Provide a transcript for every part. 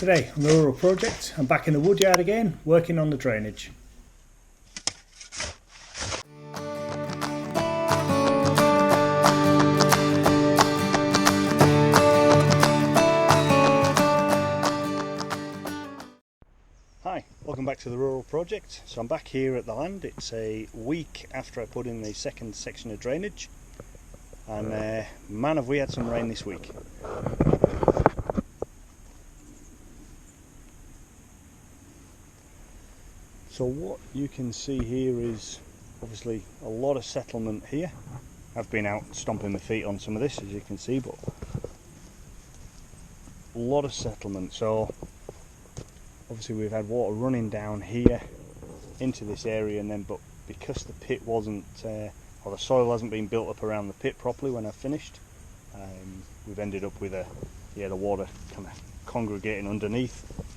Today on the rural project, I'm back in the Woodyard again, working on the drainage. Hi, welcome back to the rural project. So I'm back here at the land. It's a week after I put in the second section of drainage, and man have we had some rain this week. So what you can see here is obviously a lot of settlement here. I've been out stomping my feet on some of this, as you can see, but a lot of settlement. So obviously we've had water running down here into this area, and then but because the pit wasn't or the soil hasn't been built up around the pit properly when I finished, we've ended up with the water kind of congregating underneath.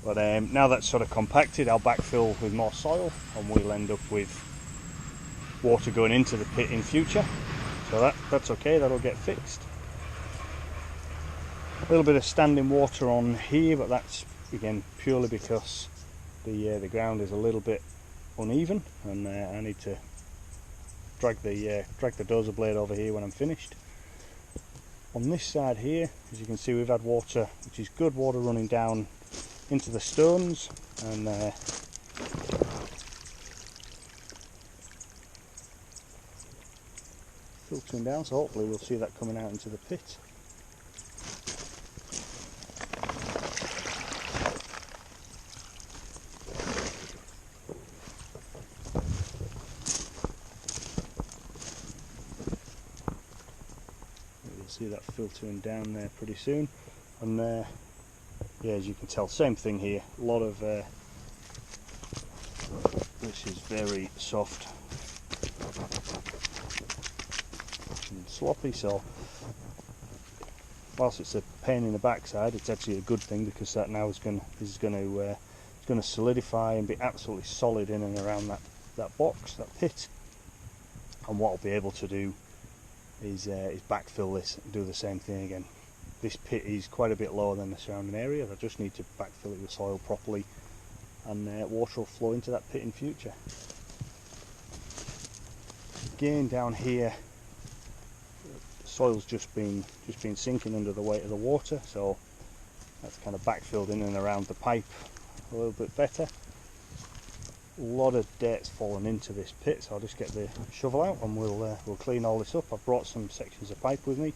But now that's sort of compacted, I'll backfill with more soil and we'll end up with water going into the pit in future. So that's okay, that'll get fixed. A little bit of standing water on here, but that's again purely because the ground is a little bit uneven, and I need to drag the dozer blade over here when I'm finished. On this side here, as you can see, we've had water, which is good water, running down into the stones and filtering down, so hopefully we'll see that coming out into the pit. You'll see that filtering down there pretty soon, and yeah, as you can tell, same thing here. A lot of this is very soft and sloppy, so whilst it's a pain in the backside, it's actually a good thing, because that now is going to solidify and be absolutely solid in and around that box, that pit. And what I'll be able to do is backfill this and do the same thing again. This pit is quite a bit lower than the surrounding area. I just need to backfill it with soil properly, and water will flow into that pit in future. Again, down here, the soil's just been sinking under the weight of the water, so that's kind of backfilled in and around the pipe a little bit better. A lot of dirt's fallen into this pit, so I'll just get the shovel out and we'll clean all this up. I've brought some sections of pipe with me.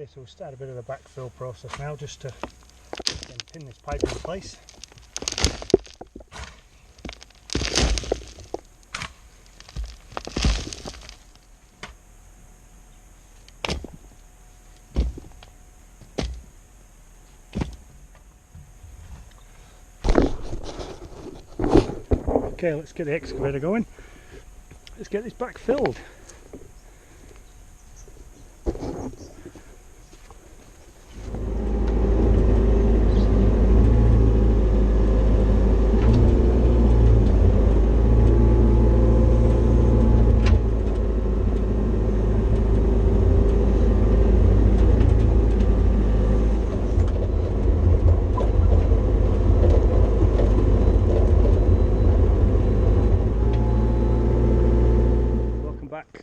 Okay, so we'll start a bit of the backfill process now, just to pin this pipe in place. Okay, let's get the excavator going. Let's get this back filled.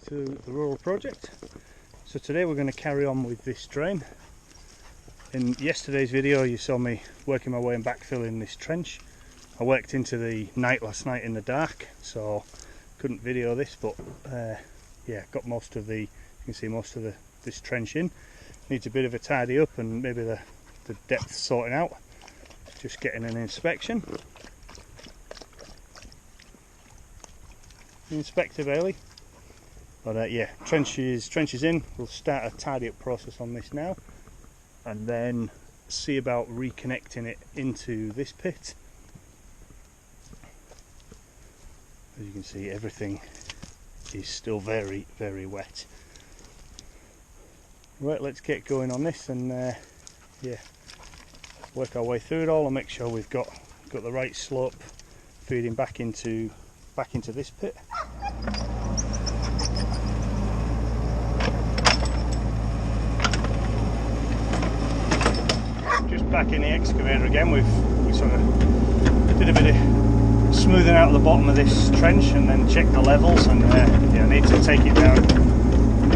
To the rural project. So today we're going to carry on with this drain. In yesterday's video you saw me working my way and backfilling this trench. I worked into the night last night in the dark, so couldn't video this, but yeah, got most of the, you can see most of this trench in. Needs a bit of a tidy up and maybe the depth sorting out. Just getting an inspection. Inspector Bailey. But yeah, trench is in. We'll start a tidy up process on this now, and then see about reconnecting it into this pit. As you can see, everything is still very, very wet. Right, let's get going on this and yeah, work our way through it all and make sure we've got the right slope feeding back into this pit. Just back in the excavator again. We sort of did a bit of smoothing out the bottom of this trench and then check the levels, and yeah, I need to take it down a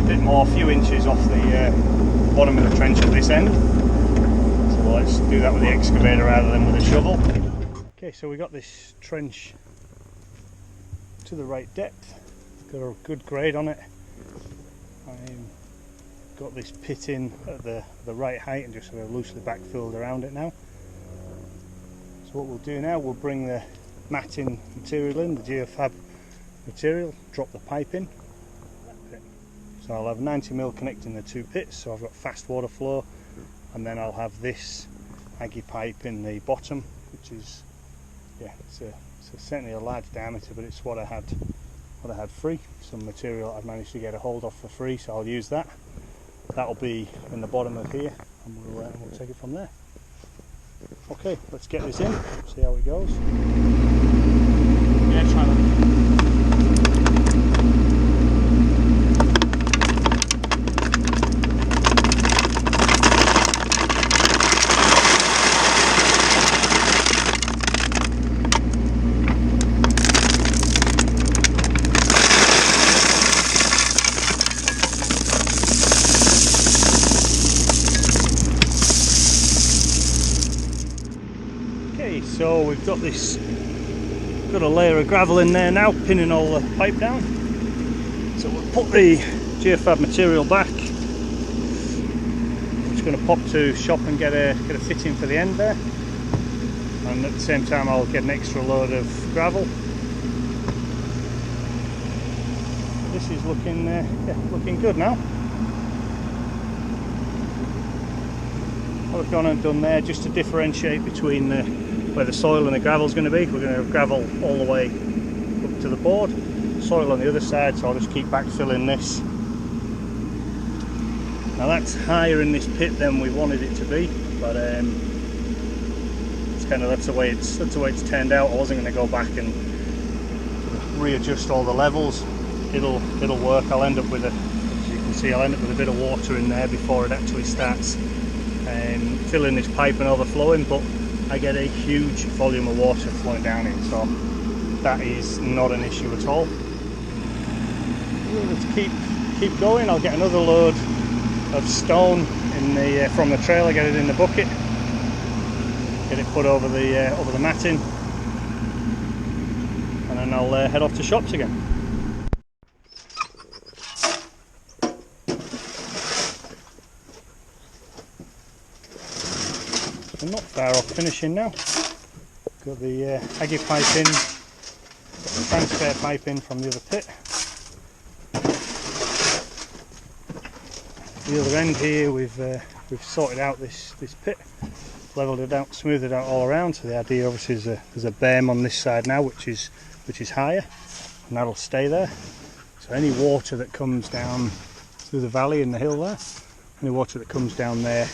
bit more, a few inches off the bottom of the trench at this end. So let's do that with the excavator rather than with a shovel. Okay, so we got this trench to the right depth, got a good grade on it. Got this pit in at the right height and just sort of loosely backfilled around it now. So what we'll do now, we'll bring the matting material in, the geofab material, drop the pipe in. So I'll have 90mm connecting the two pits, so I've got fast water flow, and then I'll have this Aggie pipe in the bottom, which is, yeah, it's certainly a large diameter, but it's what I had free. Some material I've managed to get a hold of for free, so I'll use that. That'll be in the bottom of here, and we'll take it from there. Okay, let's get this in, see how it goes. Yeah, try that. So we've got a layer of gravel in there now, pinning all the pipe down. So we'll put the geofab material back. I'm just going to pop to shop and get a fitting for the end there, and at the same time I'll get an extra load of gravel. This is looking yeah, looking good now. What I've gone and done there, just to differentiate between where the soil and the gravel is going to be. We're going to have gravel all the way up to the board, soil on the other side, so I'll just keep backfilling this. Now that's higher in this pit than we wanted it to be, but it's kind of that's the way it's turned out. I wasn't going to go back and readjust all the levels. It'll work. I'll end up with as you can see, I'll end up with a bit of water in there before it actually starts filling this pipe and overflowing, but I get a huge volume of water flowing down it, so that is not an issue at all. Let's keep going. I'll get another load of stone from the trailer, get it in the bucket, get it put over the matting, and then I'll head off to shops again. I'm not far off finishing now. Got the Aggie pipe in, got the transfer pipe in from the other pit. The other end here we've sorted out this pit, leveled it out, smoothed it out all around. So the idea obviously is there's a berm on this side now, which is higher, and that'll stay there. So any water that comes down through the valley and the hill there, any water that comes down there,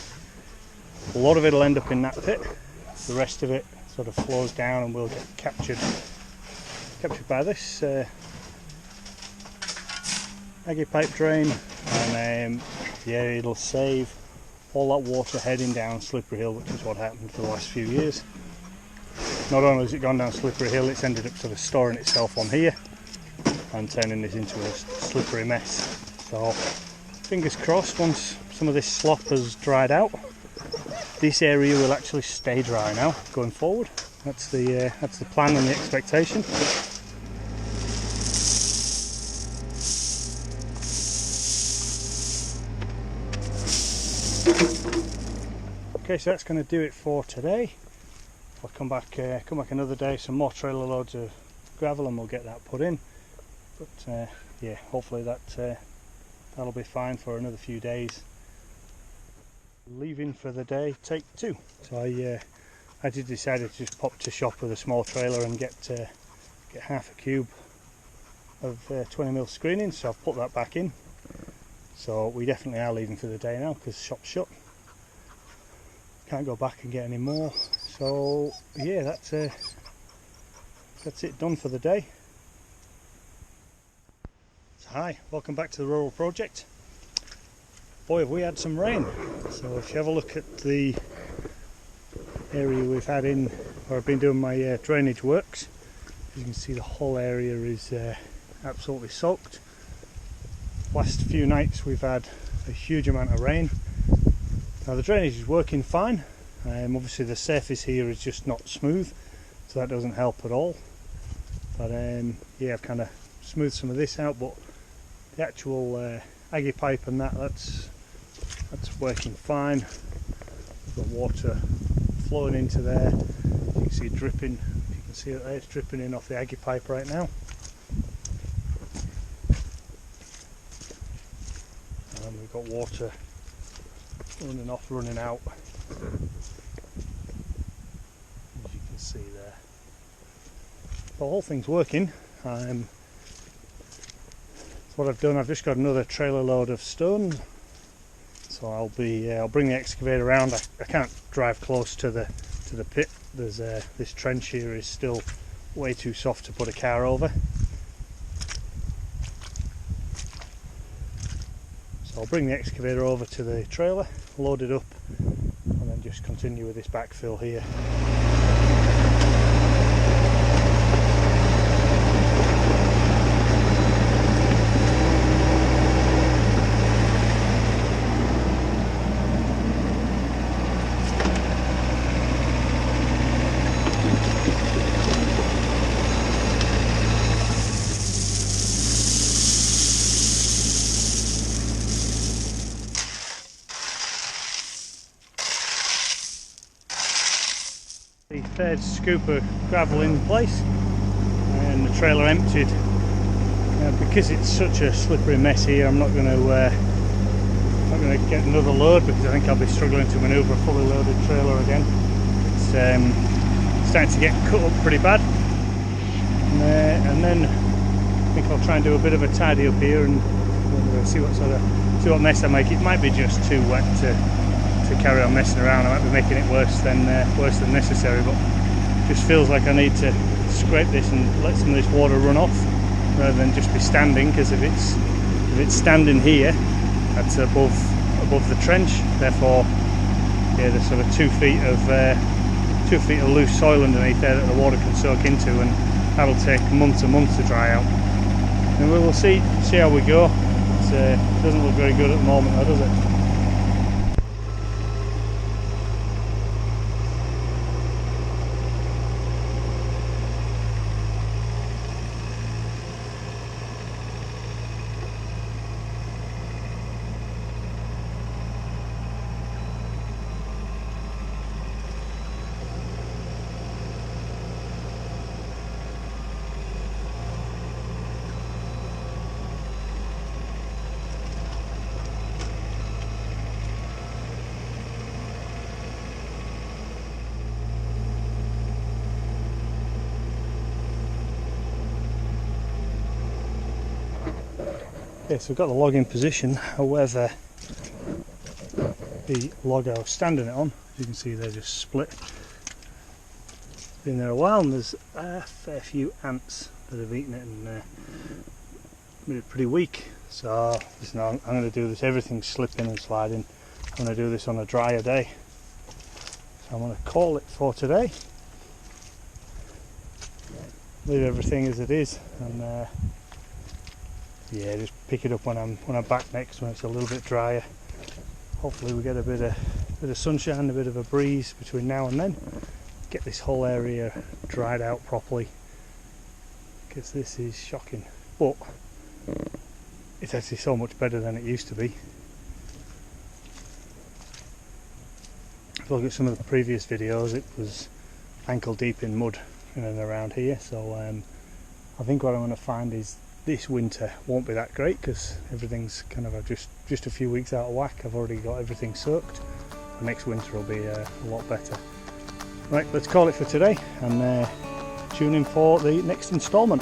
a lot of it will end up in that pit. The rest of it sort of flows down and will get captured by this aggie pipe drain, and yeah, it'll save all that water heading down Slippery Hill, which is what happened for the last few years. Not only has it gone down Slippery Hill, it's ended up sort of storing itself on here and turning this into a slippery mess. So fingers crossed, once some of this slop has dried out, this area will actually stay dry now going forward. That's the plan and the expectation. Okay, so that's going to do it for today. I'll come back another day, some more trailer loads of gravel, and we'll get that put in. But yeah, hopefully that'll be fine for another few days. Leaving for the day, take 2. So I did decide to just pop to shop with a small trailer and get half a cube of 20mm screening. So I've put that back in. So we definitely are leaving for the day now because shop's shut. Can't go back and get any more. So yeah, that's it done for the day. So hi, welcome back to the Rural Project. Boy, have we had some rain. So if you have a look at the area we've had in, where I've been doing my drainage works, as you can see the whole area is absolutely soaked. Last few nights we've had a huge amount of rain. Now the drainage is working fine. Obviously the surface here is just not smooth, so that doesn't help at all. But yeah, I've kind of smoothed some of this out, but the actual aggie pipe and that's working fine. We've got water flowing into there. You can see it dripping. You can see it there, it's dripping in off the aggie pipe right now. And we've got water running off, running out, as you can see there. The whole thing's working. So what I've done, I've just got another trailer load of stone, so I'll bring the excavator around. I can't drive close to the pit. There's this trench here is still way too soft to put a car over. So I'll bring the excavator over to the trailer, load it up, and then just continue with this backfill here. The third scoop of gravel in place and the trailer emptied. Because it's such a slippery mess here, I'm not going to get another load because I think I'll be struggling to manoeuvre a fully loaded trailer again. It's starting to get cut up pretty bad, and then I think I'll try and do a bit of a tidy up here and see what mess I make. It might be just too wet to carry on messing around. I might be making it worse than necessary, but it just feels like I need to scrape this and let some of this water run off rather than just be standing, because if it's standing here, that's above the trench. Therefore, yeah, there's sort of 2 feet of loose soil underneath there that the water can soak into, and that'll take months and months to dry out. And we will see how we go. It doesn't look very good at the moment, though, does it? Okay, so we've got the log in position, however the log I was standing it on, as you can see they're just split. Been there a while and there's a fair few ants that have eaten it and made it pretty weak. So listen, I'm going to do this, everything's slipping and sliding. I'm going to do this on a drier day. So I'm going to call it for today. Leave everything as it is and yeah, just pick it up when I'm back next, when it's a little bit drier. Hopefully we get a bit of sunshine, a bit of a breeze between now and then. Get this whole area dried out properly, because this is shocking. But it's actually so much better than it used to be. If you look at some of the previous videos, it was ankle deep in mud in and around here. So I think what I'm going to find is this winter won't be that great, because everything's kind of just a few weeks out of whack. I've already got everything soaked. The next winter will be a lot better. Right, let's call it for today and tune in for the next instalment.